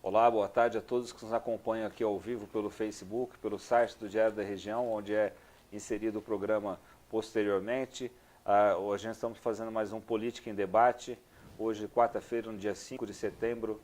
Olá, boa tarde a todos que nos acompanham aqui ao vivo pelo Facebook, pelo site do Diário da Região, onde é inserido o programa posteriormente. Hoje nós estamos fazendo mais um Política em Debate, hoje quarta-feira, no dia 5 de setembro,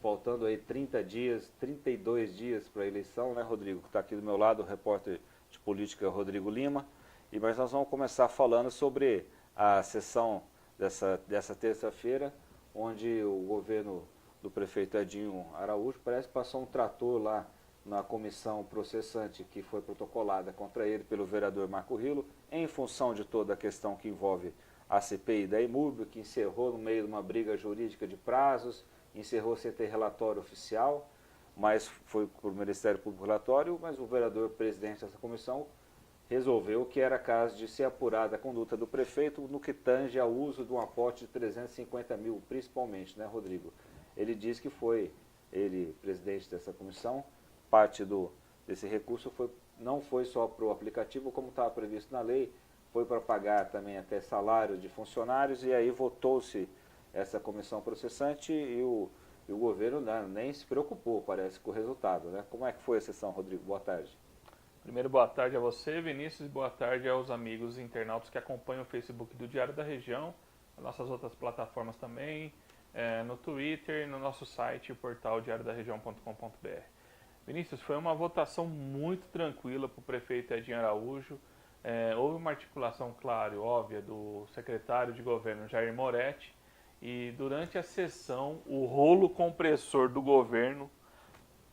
faltando aí 30 dias, 32 dias para a eleição, né, Rodrigo? Que está aqui do meu lado, o repórter de política Rodrigo Lima. Mas nós vamos começar falando sobre a sessão dessa terça-feira, onde o governo do prefeito Edinho Araújo parece que passou um trator lá na comissão processante que foi protocolada contra ele pelo vereador Marco Rilo, em função de toda a questão que envolve a CPI da Imurb, que encerrou no meio de uma briga jurídica de prazos, encerrou sem ter relatório oficial, mas foi por Ministério Público relatório, mas o vereador presidente dessa comissão resolveu que era caso de ser apurada a conduta do prefeito no que tange ao uso de um aporte de 350 mil, principalmente, né, Rodrigo? Ele diz que foi, ele, presidente dessa comissão, parte desse recurso não foi só para o aplicativo, como estava previsto na lei, foi para pagar também até salário de funcionários, e aí votou-se essa comissão processante e o governo nem se preocupou, parece, com o resultado, né? Como é que foi a sessão, Rodrigo? Boa tarde. Primeiro, boa tarde a você, Vinícius, e boa tarde aos amigos internautas que acompanham o Facebook do Diário da Região, as nossas outras plataformas também, no Twitter, no nosso site, o portal diariodaregião.com.br. Vinícius, foi uma votação muito tranquila para o prefeito Edinho Araújo. Houve uma articulação clara e óbvia do secretário de governo Jair Moretti, e durante a sessão o rolo compressor do governo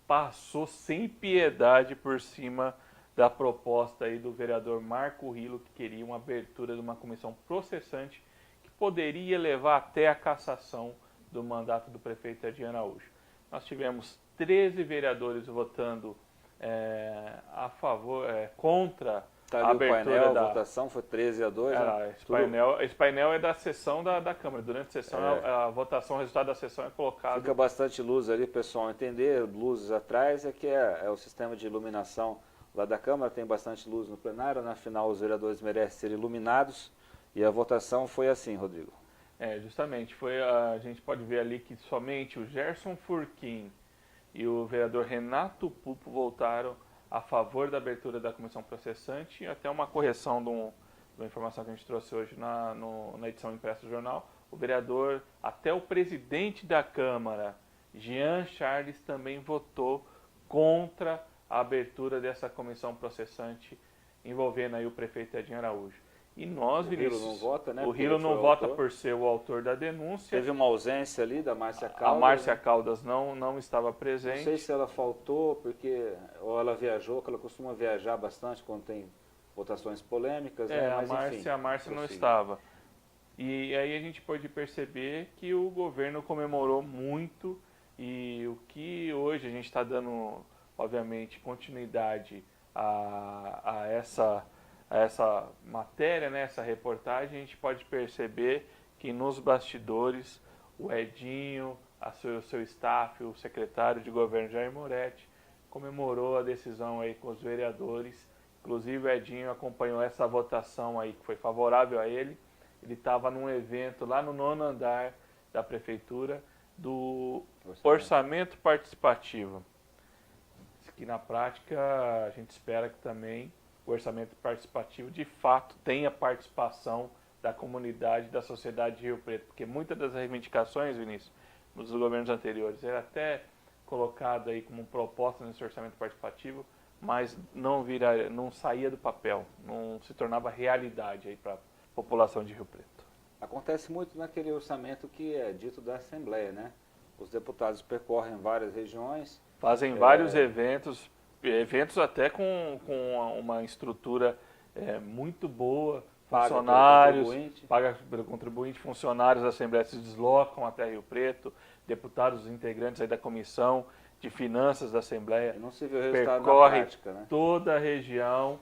passou sem piedade por cima da proposta aí do vereador Marco Rilo, que queria uma abertura de uma comissão processante que poderia levar até a cassação do mandato do prefeito Edinho Araújo. Nós tivemos 13 vereadores votando a favor, contra a abertura da votação, foi 13-2. Né? Esse painel é da sessão da Câmara. Durante a sessão, a votação, o resultado da sessão é colocado. Fica bastante luz ali, pessoal entender, luzes atrás, que é o sistema de iluminação lá da Câmara, tem bastante luz no plenário, na final os vereadores merecem ser iluminados, e a votação foi assim, Rodrigo. Justamente, a gente pode ver ali que somente o Gerson Furquim e o vereador Renato Pupo votaram a favor da abertura da comissão processante, e até uma correção de uma informação que a gente trouxe hoje na edição impressa do jornal, o vereador, até o presidente da Câmara, Jean Charles, também votou contra a abertura dessa comissão processante envolvendo aí o prefeito Edinho Araújo. E nós, Vinícius, Hilo não vota, né? o Porque Hilo ele foi não o vota autor. por ser o autor da denúncia. Teve uma ausência ali da Márcia A Caldas. Márcia Né? Caldas não estava Não presente. sei se ela faltou, porque ou ela viajou, que ela costuma viajar bastante quando tem votações polêmicas, né? Mas, enfim, A Márcia não prosseguiu. estava. E aí a gente pode perceber que o governo comemorou muito e o que hoje a gente está dando, obviamente, continuidade a essa matéria, né, essa reportagem, a gente pode perceber que nos bastidores o Edinho, o seu staff, o secretário de governo Jair Moretti, comemorou a decisão aí com os vereadores. Inclusive o Edinho acompanhou essa votação aí que foi favorável a ele. Ele estava num evento lá no 9º andar da prefeitura do orçamento participativo. Que na prática a gente espera que também o orçamento participativo de fato tenha participação da comunidade, da sociedade de Rio Preto, porque muitas das reivindicações, Vinícius, nos governos anteriores, era até colocado aí como proposta nesse orçamento participativo, mas não saía do papel, não se tornava realidade aí para a população de Rio Preto. Acontece muito naquele orçamento que é dito da Assembleia, né? Os deputados percorrem várias regiões. Fazem vários eventos até com uma estrutura muito boa, funcionários, paga pelo contribuinte, funcionários da Assembleia se deslocam até Rio Preto, deputados integrantes aí da Comissão de Finanças da Assembleia e não se vê o resultado percorrem na prática, né? toda a região,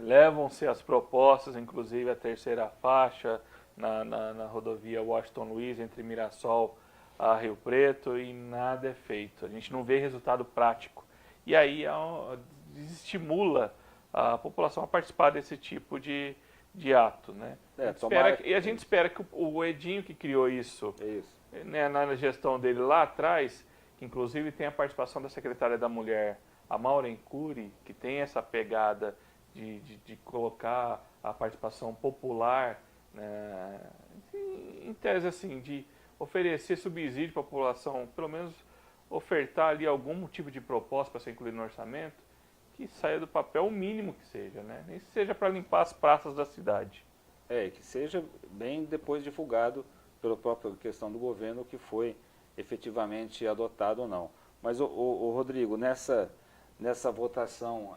levam-se as propostas, inclusive a terceira faixa na rodovia Washington Luiz, entre Mirassol a Rio Preto, e nada é feito. A gente não vê resultado prático. E aí desestimula a população a participar desse tipo de ato, né? A gente espera que o Edinho que criou isso, né, na gestão dele lá atrás, que inclusive tem a participação da secretária da Mulher, a Maureen Cury, que tem essa pegada de colocar a participação popular, né, em tese assim, de oferecer subsídio para a população, pelo menos ofertar ali algum tipo de proposta para ser incluído no orçamento, que saia do papel o mínimo que seja, né? Nem que seja para limpar as praças da cidade. Que seja bem depois divulgado pela própria questão do governo que foi efetivamente adotado ou não. Mas, o Rodrigo, nessa votação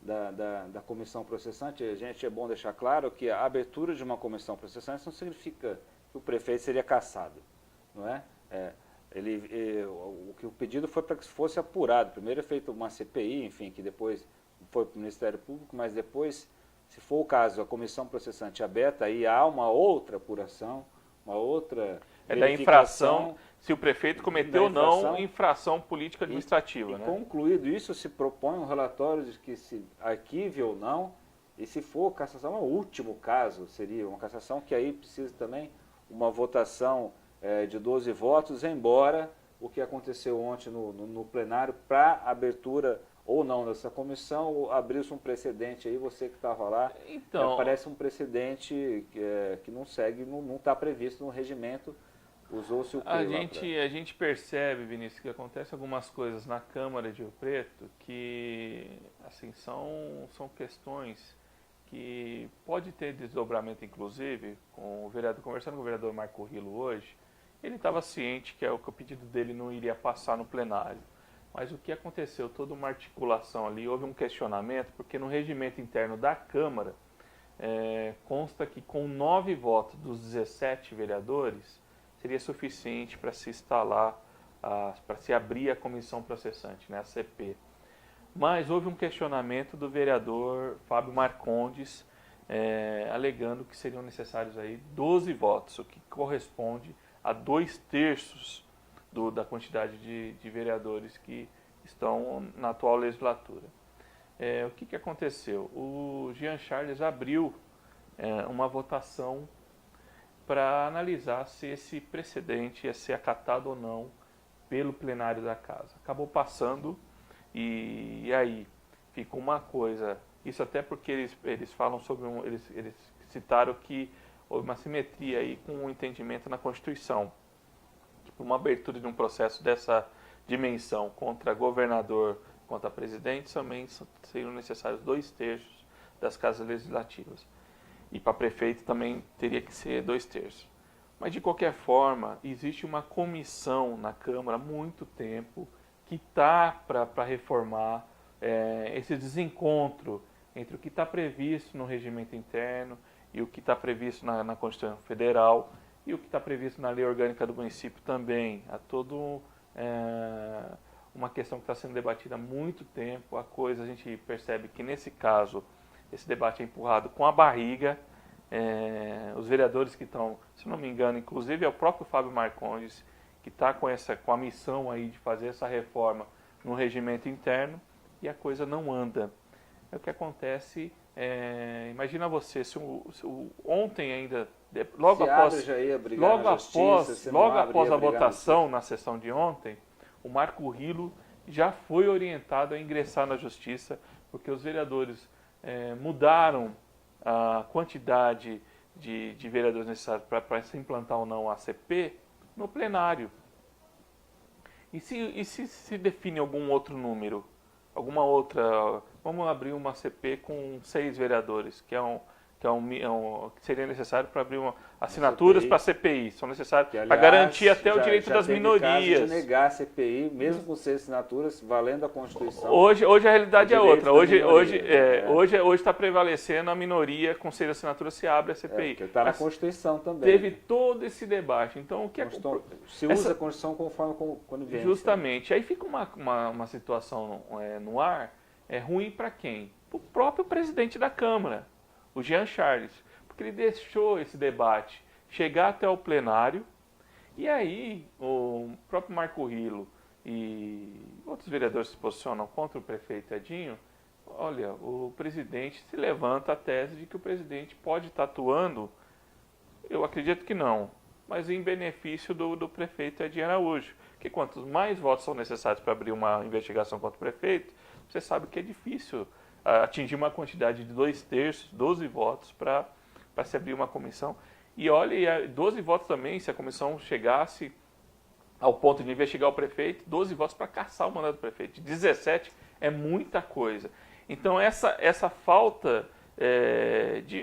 da comissão processante, é bom deixar claro que a abertura de uma comissão processante não significa que o prefeito seria cassado, não é? O pedido foi para que fosse apurado. Primeiro é feita uma CPI, enfim, que depois foi para o Ministério Público, mas depois, se for o caso, a comissão processante aberta, aí há uma outra apuração, uma outra da infração, se o prefeito cometeu ou não infração política administrativa. Né? Concluído isso, se propõe um relatório de que se arquive ou não, e se for cassação, é o último caso, seria uma cassação que aí precisa também uma votação de 12 votos, embora o que aconteceu ontem no plenário para abertura ou não dessa comissão, abriu-se um precedente aí, você que estava lá, então, parece um precedente que não segue, não está previsto no regimento, usou-se o que a gente percebe, Vinícius, que acontece algumas coisas na Câmara de Rio Preto que assim, são questões que pode ter desdobramento, inclusive, com o vereador, conversando com o vereador Marco Rilo hoje, ele estava ciente que o pedido dele não iria passar no plenário. Mas o que aconteceu? Toda uma articulação ali, houve um questionamento, porque no regimento interno da Câmara consta que com 9 votos dos 17 vereadores seria suficiente para se instalar, para se abrir a comissão processante, né, a CP. Mas houve um questionamento do vereador Fábio Marcondes, alegando que seriam necessários aí 12 votos, o que corresponde a 2/3 da quantidade de vereadores que estão na atual legislatura. O que aconteceu? O Jean Charles abriu uma votação para analisar se esse precedente ia ser acatado ou não pelo plenário da casa. Acabou passando e aí fica uma coisa, isso até porque eles falam sobre eles citaram que houve uma simetria aí com o entendimento na Constituição. Uma abertura de um processo dessa dimensão contra governador, contra presidente, também seriam necessários 2/3 das casas legislativas. E para prefeito também teria que ser 2/3. Mas, de qualquer forma, existe uma comissão na Câmara há muito tempo que está para reformar esse desencontro entre o que está previsto no regimento interno e o que está previsto na Constituição Federal e o que está previsto na Lei Orgânica do Município também. Há todo uma questão que está sendo debatida há muito tempo. A gente percebe que, nesse caso, esse debate é empurrado com a barriga. Os vereadores que estão, se não me engano, inclusive é o próprio Fábio Marcondes, que está com a missão aí de fazer essa reforma no regimento interno, e a coisa não anda. O que acontece, imagina você, se ontem ainda, logo após a votação na sessão de ontem, o Marco Rilo já foi orientado a ingressar na Justiça, porque os vereadores mudaram a quantidade de vereadores necessários para se implantar ou não a ACP no plenário. E se define algum outro número? Alguma outra... Vamos abrir uma ACP com 6 vereadores, que seria necessário para abrir assinaturas para a CPI. São necessários para garantir até o direito das minorias. Caso de negar a CPI, mesmo com 6 assinaturas, valendo a Constituição. Hoje a realidade é outra. Hoje está prevalecendo a minoria com 6 assinaturas se abre a CPI. Porque está na Constituição também. Teve todo esse debate. Então, o que se usa a Constituição conforme conveniência. Justamente. Aí fica uma situação no ar, ruim para quem? Para o próprio presidente da Câmara, o Jean Charles, porque ele deixou esse debate chegar até o plenário, e aí o próprio Marco Rilo e outros vereadores se posicionam contra o prefeito Edinho. Olha, o presidente se levanta a tese de que o presidente pode estar atuando, eu acredito que não, mas em benefício do prefeito Edinho Araújo, que quantos mais votos são necessários para abrir uma investigação contra o prefeito, você sabe que é difícil atingir uma quantidade de 2/3, 12 votos para se abrir uma comissão. E olha, 12 votos também, se a comissão chegasse ao ponto de investigar o prefeito, 12 votos para cassar o mandato do prefeito. 17 é muita coisa. Então essa falta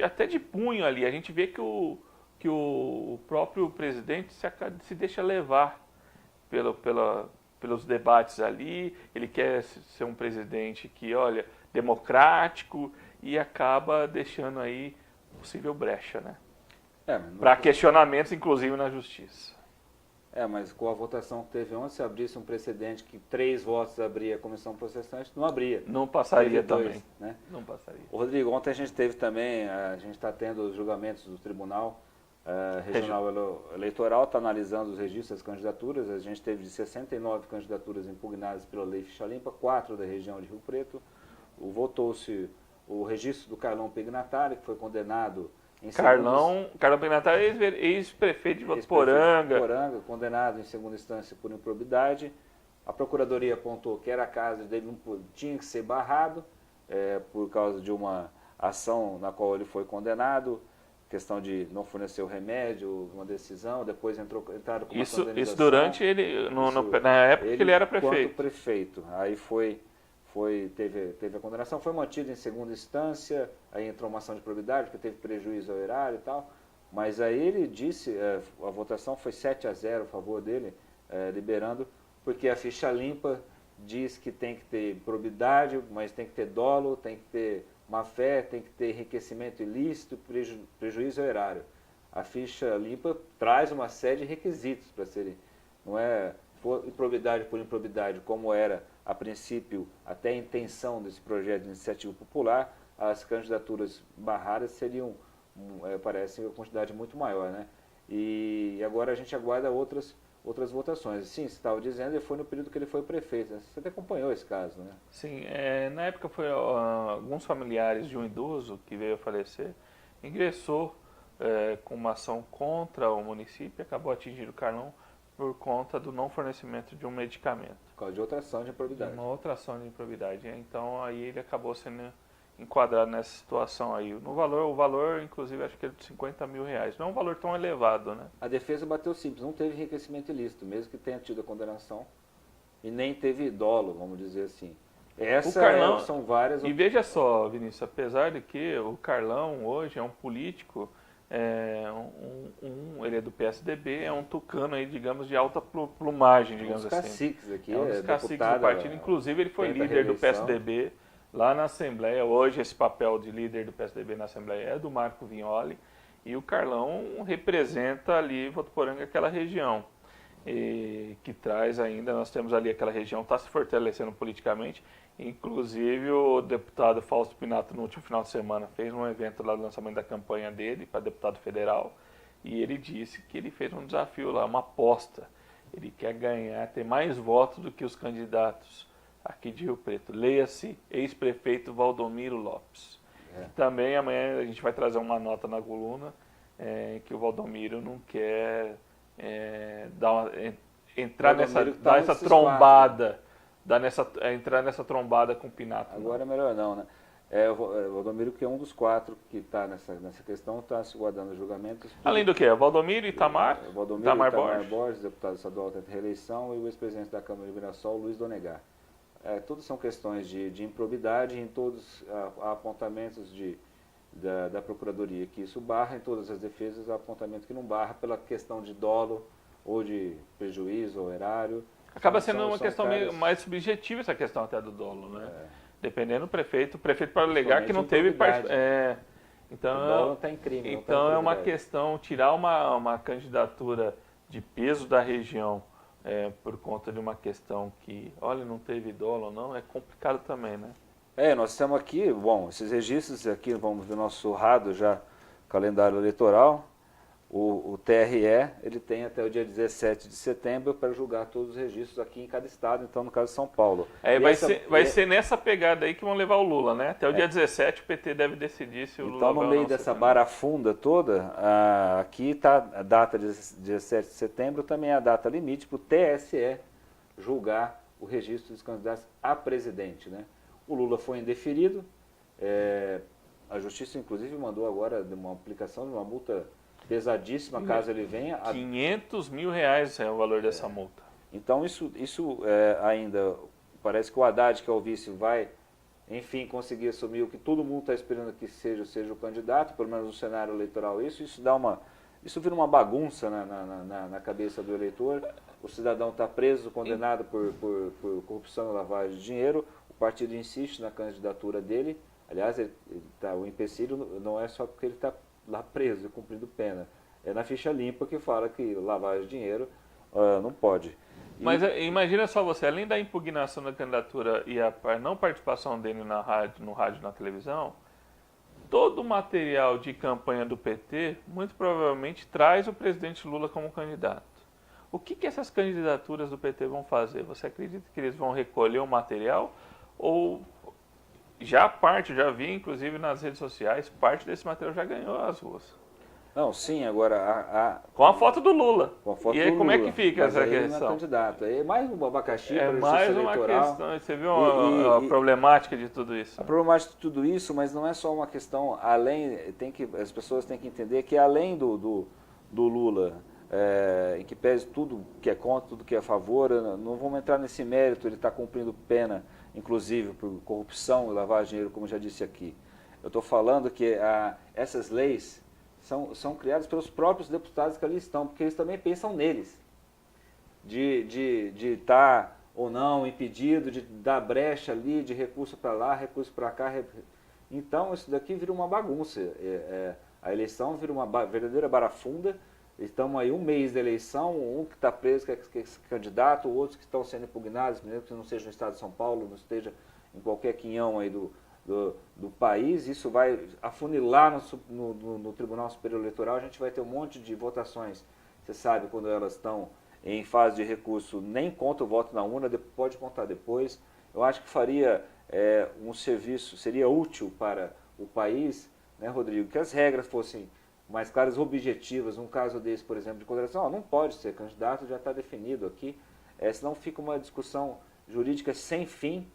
até de punho ali, a gente vê que o próprio presidente se deixa levar pelos debates ali. Ele quer ser um presidente que, olha, democrático, e acaba deixando aí possível brecha, né? Para questionamentos, inclusive, na justiça. Mas com a votação que teve ontem, se abrisse um precedente que 3 votos abria a comissão processante, não abria. Não passaria também. 2, né? Não passaria. Rodrigo, ontem a gente teve também, a gente está tendo os julgamentos do Tribunal Regional Eleitoral, está analisando os registros das candidaturas. A gente teve de 69 candidaturas impugnadas pela Lei Ficha Limpa, 4 da região de Rio Preto. Votou-se o registro do Carlão Pignatari, que foi condenado em Carlão Pignatari, ex-prefeito de Votuporanga. Condenado em segunda instância por improbidade. A Procuradoria apontou que era caso dele, não tinha que ser barrado, por causa de uma ação na qual ele foi condenado, questão de não fornecer o remédio, uma decisão, depois entraram com uma condenização. Isso durante ele, na época que ele era prefeito. Enquanto prefeito. Aí teve a condenação, foi mantida em segunda instância, aí entrou uma ação de probidade, porque teve prejuízo ao erário e tal, mas aí ele disse, a votação foi 7-0 a favor dele, liberando, porque a ficha limpa diz que tem que ter probidade, mas tem que ter dolo, tem que ter má-fé, tem que ter enriquecimento ilícito, prejuízo ao erário. A ficha limpa traz uma série de requisitos para serem, não é improbidade por improbidade, como era a princípio até a intenção desse projeto de iniciativa popular. As candidaturas barradas seriam, parece, uma quantidade muito maior, né? E agora a gente aguarda outras votações. Sim, você estava dizendo, ele foi no período que ele foi prefeito, né? Você até acompanhou esse caso, né? Sim, na época foi alguns familiares de um idoso que veio a falecer, ingressou com uma ação contra o município e acabou atingindo o Carlão por conta do não fornecimento de um medicamento. Por causa de outra ação de improbidade. Uma outra ação de improbidade. Então aí ele acabou sendo enquadrado nessa situação aí. O valor, inclusive, acho que é de R$50 mil. Não é um valor tão elevado, né? A defesa bateu simples, não teve enriquecimento ilícito, mesmo que tenha tido a condenação, e nem teve dolo, vamos dizer assim. São várias. E veja só, Vinícius, apesar de que o Carlão hoje é um político, ele é do PSDB, é um tucano aí, digamos, de alta plumagem, digamos assim. Caciques aqui, um dos caciques do partido. Inclusive, ele foi líder do PSDB lá na Assembleia. Hoje, esse papel de líder do PSDB na Assembleia é do Marco Vignoli. E o Carlão representa ali Votuporanga, aquela região. Que traz ainda, nós temos ali aquela região, está se fortalecendo politicamente. Inclusive, o deputado Fausto Pinato, no último final de semana, fez um evento lá do lançamento da campanha dele para deputado federal. E ele disse que ele fez um desafio lá, uma aposta. Ele quer ganhar, ter mais votos do que os candidatos aqui de Rio Preto. Leia-se, ex-prefeito Valdomiro Lopes. Também amanhã a gente vai trazer uma nota na coluna que o Valdomiro não quer entrar nessa trombada, entrar nessa trombada com o Pinato. Agora é melhor não, né? O Valdomiro, que é um dos 4 que está nessa questão, está se guardando julgamentos. Além do que? O Valdomiro, Itamar Borges, deputado estadual da reeleição, e o ex-presidente da Câmara de Mirassol, Luiz Donegar. Todas são questões de improbidade, em todos há apontamentos da Procuradoria que isso barra, em todas as defesas há apontamento que não barra pela questão de dolo ou de prejuízo ou erário. Acaba sendo uma questão mais subjetiva essa questão até do dolo, né? Dependendo do prefeito, o prefeito pode alegar que não teve então, o dolo não tem crime. Então é uma questão, tirar uma candidatura de peso da região por conta de uma questão que, olha, não teve dolo ou não, é complicado também, né? Nós estamos aqui, esses registros aqui, vamos ver nosso surrado já, calendário eleitoral. O TRE, ele tem até o dia 17 de setembro para julgar todos os registros aqui em cada estado, então no caso de São Paulo. Vai ser nessa pegada aí que vão levar o Lula, né? Até o dia 17 o PT deve decidir se o Lula vai ou não. Então, no meio dessa barafunda toda, aqui está a data de 17 de setembro, também é a data limite para o TSE julgar o registro dos candidatos a presidente, né? O Lula foi indeferido, a Justiça inclusive mandou agora uma aplicação de uma multa pesadíssima caso ele venha. R$500 mil é o valor dessa multa. Então isso ainda, parece que o Haddad, que é o vice, vai, enfim, conseguir assumir o que todo mundo está esperando que seja o candidato, pelo menos no cenário eleitoral. Isso vira uma bagunça na cabeça do eleitor. O cidadão está preso, condenado por corrupção e lavagem de dinheiro. O partido insiste na candidatura dele. Aliás, o empecilho não é só porque ele está lá preso, cumprindo pena. É na ficha limpa que fala que lavagem de dinheiro não pode. Mas imagina só você, além da impugnação da candidatura e a não participação dele no rádio e na televisão, todo o material de campanha do PT, muito provavelmente, traz o presidente Lula como candidato. O que essas candidaturas do PT vão fazer? Você acredita que eles vão recolher o material? Ou já vi, inclusive nas redes sociais, parte desse material já ganhou as ruas. Não, sim, agora... Com a foto do Lula. Com a foto e aí do como Lula. É que fica essa questão? Não é candidato. É mais um abacaxi para a justiça eleitoral. É mais uma questão. Você viu a problemática de tudo isso? A problemática de tudo isso, mas não é só uma questão além... as pessoas têm que entender que além do Lula, em que pese tudo que é contra, tudo que é a favor, não vamos entrar nesse mérito, ele está cumprindo pena, inclusive por corrupção e lavagem de dinheiro, como já disse aqui. Eu estou falando que essas leis são criadas pelos próprios deputados que ali estão, porque eles também pensam neles, de estar ou não impedido, de dar brecha ali, de recurso para lá, recurso para cá. Então isso daqui vira uma bagunça, a eleição vira uma verdadeira barafunda. Estamos aí um mês da eleição, um que está preso, que é candidato, outros que estão sendo impugnados, mesmo que não seja no estado de São Paulo, não esteja em qualquer quinhão aí do país. Isso vai afunilar no Tribunal Superior Eleitoral. A gente vai ter um monte de votações, você sabe, quando elas estão em fase de recurso, nem conta o voto na urna, pode contar depois. Eu acho que faria um serviço, seria útil para o país, né, Rodrigo, que as regras fossem mais claras, objetivas. Um caso desse, por exemplo, de condenação, não pode ser candidato, já está definido aqui, senão fica uma discussão jurídica sem fim,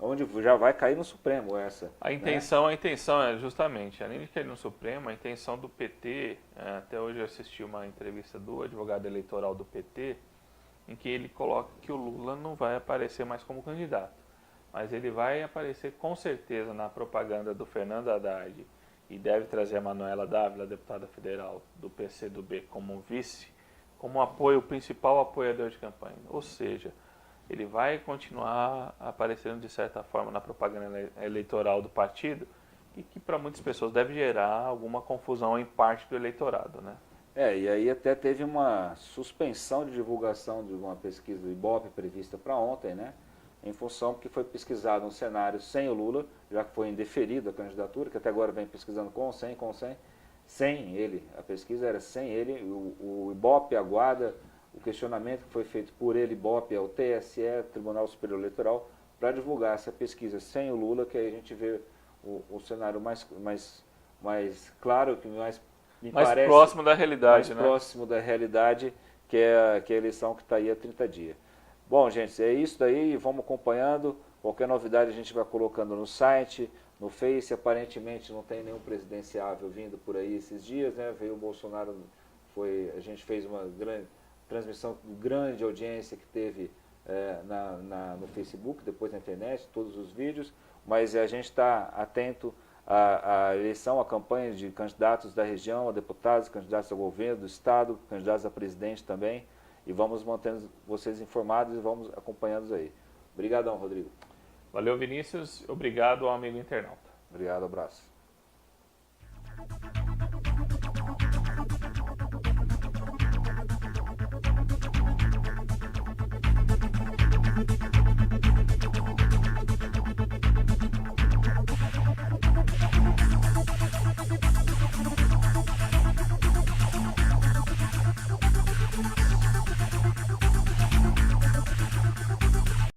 onde já vai cair no Supremo essa. A intenção é justamente, além de cair no Supremo, a intenção do PT, até hoje eu assisti uma entrevista do advogado eleitoral do PT, em que ele coloca que o Lula não vai aparecer mais como candidato. mas ele vai aparecer com certeza na propaganda do Fernando Haddad e deve trazer a Manuela Dávila, deputada federal do PCdoB, como vice, como apoio, o principal apoiador de campanha. Ou seja, ele vai continuar aparecendo de certa forma na propaganda eleitoral do partido e que para muitas pessoas deve gerar alguma confusão em parte do eleitorado, né? E aí até teve uma suspensão de divulgação de uma pesquisa do Ibope prevista para ontem, né? Em função que foi pesquisado um cenário sem o Lula, já que foi indeferido a candidatura, que até agora vem pesquisando com 100, sem ele. A pesquisa era sem ele, o Ibope aguarda o questionamento que foi feito por ele, Ibope, ao TSE, Tribunal Superior Eleitoral, para divulgar essa pesquisa sem o Lula, que aí a gente vê o cenário mais claro, que mais me parece próximo da realidade, mais né? próximo da realidade, que é a eleição que está aí há 30 dias. Bom, gente, é isso daí, vamos acompanhando. Qualquer novidade a gente vai colocando no site, no Face. Aparentemente não tem nenhum presidenciável vindo por aí esses dias, né? Veio o Bolsonaro, a gente fez uma grande transmissão, grande audiência que teve no Facebook, depois na internet, todos os vídeos, mas a gente está atento à eleição, à campanha de candidatos da região, a deputados, candidatos ao governo do estado, candidatos a presidente também, e vamos mantendo vocês informados e vamos acompanhando aí. Obrigadão, Rodrigo. Valeu, Vinícius. Obrigado ao amigo internauta. Obrigado, abraço.